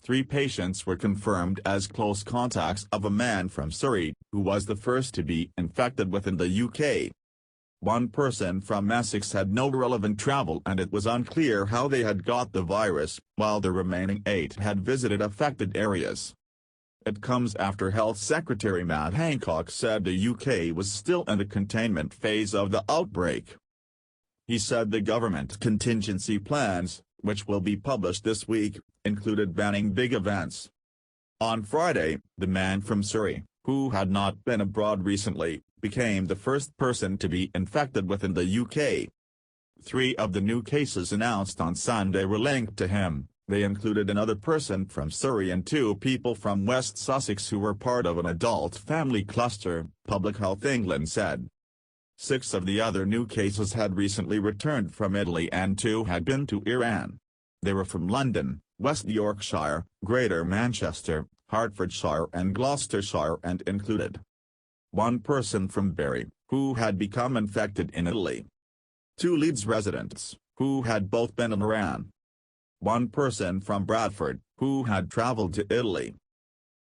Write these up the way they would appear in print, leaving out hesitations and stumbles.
3 patients were confirmed as close contacts of a man from Surrey, who was the first to be infected within the UK. 1 person from Essex had no relevant travel and it was unclear how they had got the virus, while the remaining 8 had visited affected areas. It comes after Health Secretary Matt Hancock said the UK was still in the containment phase of the outbreak. He said the government contingency plans, which will be published this week, included banning big events. On Friday, the man from Surrey, who had not been abroad recently, became the first person to be infected within the UK. 3 of the new cases announced on Sunday were linked to him. They included another person from Surrey and 2 people from West Sussex who were part of an adult family cluster, Public Health England said. 6 of the other new cases had recently returned from Italy and 2 had been to Iran. They were from London, West Yorkshire, Greater Manchester, Hertfordshire and Gloucestershire and included 1 person from Bury, who had become infected in Italy. 2 Leeds residents, who had both been in Iran. 1 person from Bradford, who had travelled to Italy.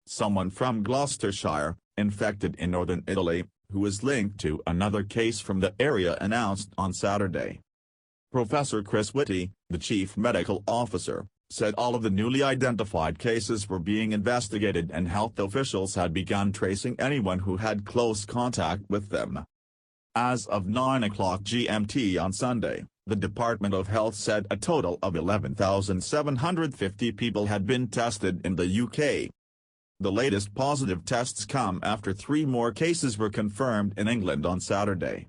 Someone from Gloucestershire, infected in northern Italy, who is linked to another case from the area announced on Saturday. Professor Chris Whitty, the chief medical officer, said all of the newly identified cases were being investigated and health officials had begun tracing anyone who had close contact with them. As of 9 o'clock GMT on Sunday, the Department of Health said a total of 11,750 people had been tested in the UK. The latest positive tests come after 3 more cases were confirmed in England on Saturday.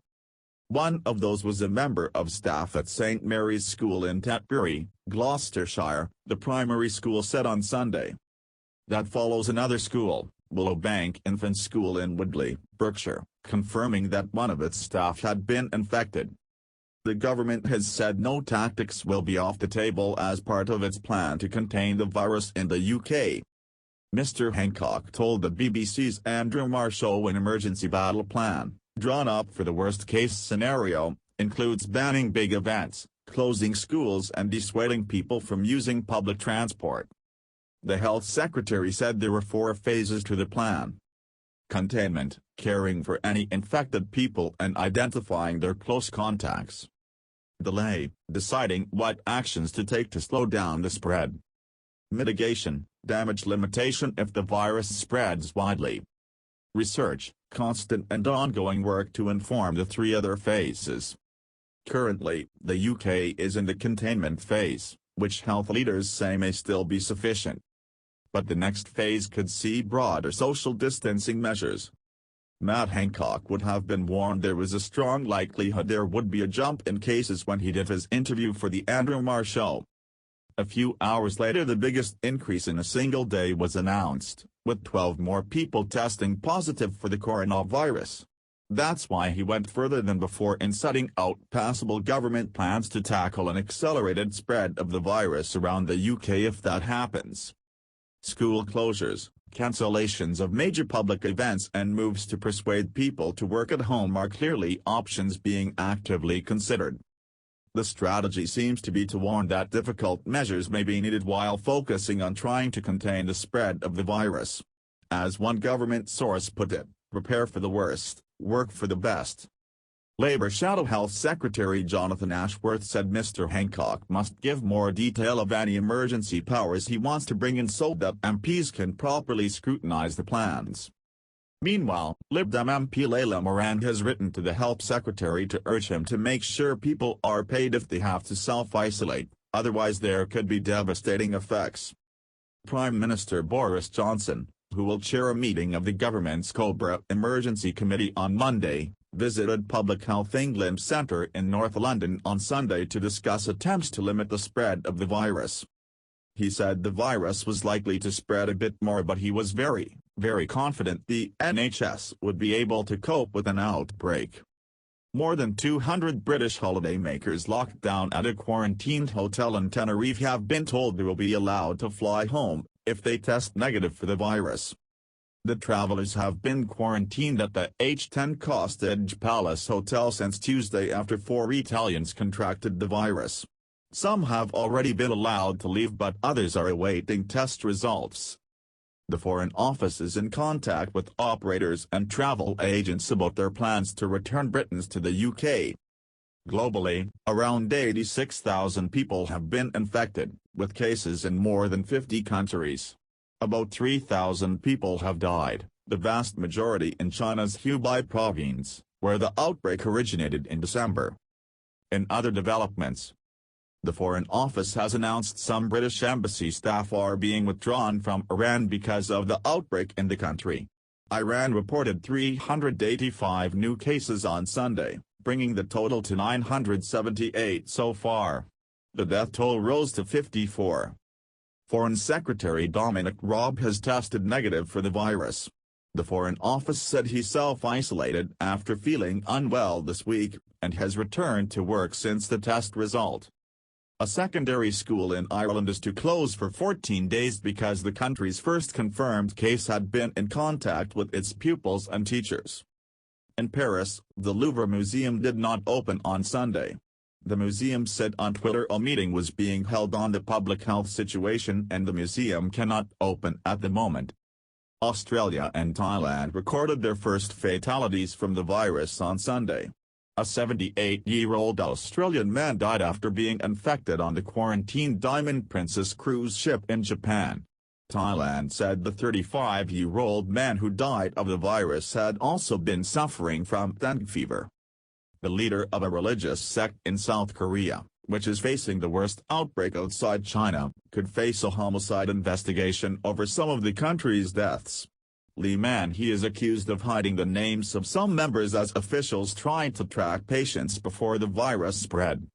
1 of those was a member of staff at St Mary's School in Tetbury, Gloucestershire, the primary school said on Sunday. That follows another school, Willowbank Infant School in Woodley, Berkshire, confirming that 1 of its staff had been infected. The government has said no tactics will be off the table as part of its plan to contain the virus in the UK. Mr. Hancock told the BBC's Andrew Marr show an emergency battle plan, drawn up for the worst-case scenario, includes banning big events, closing schools and dissuading people from using public transport. The health secretary said there were 4 phases to the plan. Containment, caring for any infected people and identifying their close contacts. Delay, deciding what actions to take to slow down the spread. Mitigation, damage limitation if the virus spreads widely. Research, constant and ongoing work to inform the 3 other phases. Currently, the UK is in the containment phase, which health leaders say may still be sufficient. But the next phase could see broader social distancing measures. Matt Hancock would have been warned there was a strong likelihood there would be a jump in cases when he did his interview for the Andrew Marr show. A few hours later the biggest increase in a single day was announced, with 12 more people testing positive for the coronavirus. That's why he went further than before in setting out possible government plans to tackle an accelerated spread of the virus around the UK if that happens. School closures, cancellations of major public events and moves to persuade people to work at home are clearly options being actively considered. The strategy seems to be to warn that difficult measures may be needed while focusing on trying to contain the spread of the virus. As one government source put it, prepare for the worst, work for the best. Labour Shadow Health Secretary Jonathan Ashworth said Mr. Hancock must give more detail of any emergency powers he wants to bring in so that MPs can properly scrutinise the plans. Meanwhile, Lib Dem MP Layla Moran has written to the Health Secretary to urge him to make sure people are paid if they have to self-isolate, otherwise there could be devastating effects. Prime Minister Boris Johnson, who will chair a meeting of the government's Cobra Emergency Committee on Monday, visited Public Health England Centre in North London on Sunday to discuss attempts to limit the spread of the virus. He said the virus was likely to spread a bit more, but he was very confident the NHS would be able to cope with an outbreak. More than 200 British holidaymakers locked down at a quarantined hotel in Tenerife have been told they will be allowed to fly home if they test negative for the virus. The travelers have been quarantined at the H10 Costage Palace Hotel since Tuesday after 4 Italians contracted the virus. Some have already been allowed to leave, but others are awaiting test results. The Foreign Office is in contact with operators and travel agents about their plans to return Britons to the UK. Globally, around 86,000 people have been infected, with cases in more than 50 countries. About 3,000 people have died, the vast majority in China's Hubei province, where the outbreak originated in December. In other developments, the Foreign Office has announced some British embassy staff are being withdrawn from Iran because of the outbreak in the country. Iran reported 385 new cases on Sunday, bringing the total to 978 so far. The death toll rose to 54. Foreign Secretary Dominic Raab has tested negative for the virus. The Foreign Office said he self-isolated after feeling unwell this week, and has returned to work since the test result. A secondary school in Ireland is to close for 14 days because the country's first confirmed case had been in contact with its pupils and teachers. In Paris, the Louvre Museum did not open on Sunday. The museum said on Twitter a meeting was being held on the public health situation and the museum cannot open at the moment. Australia and Thailand recorded their first fatalities from the virus on Sunday. A 78-year-old Australian man died after being infected on the quarantined Diamond Princess cruise ship in Japan. Thailand said the 35-year-old man who died of the virus had also been suffering from dengue fever. The leader of a religious sect in South Korea, which is facing the worst outbreak outside China, could face a homicide investigation over some of the country's deaths. Lee Man-hee is accused of hiding the names of some members as officials tried to track patients before the virus spread.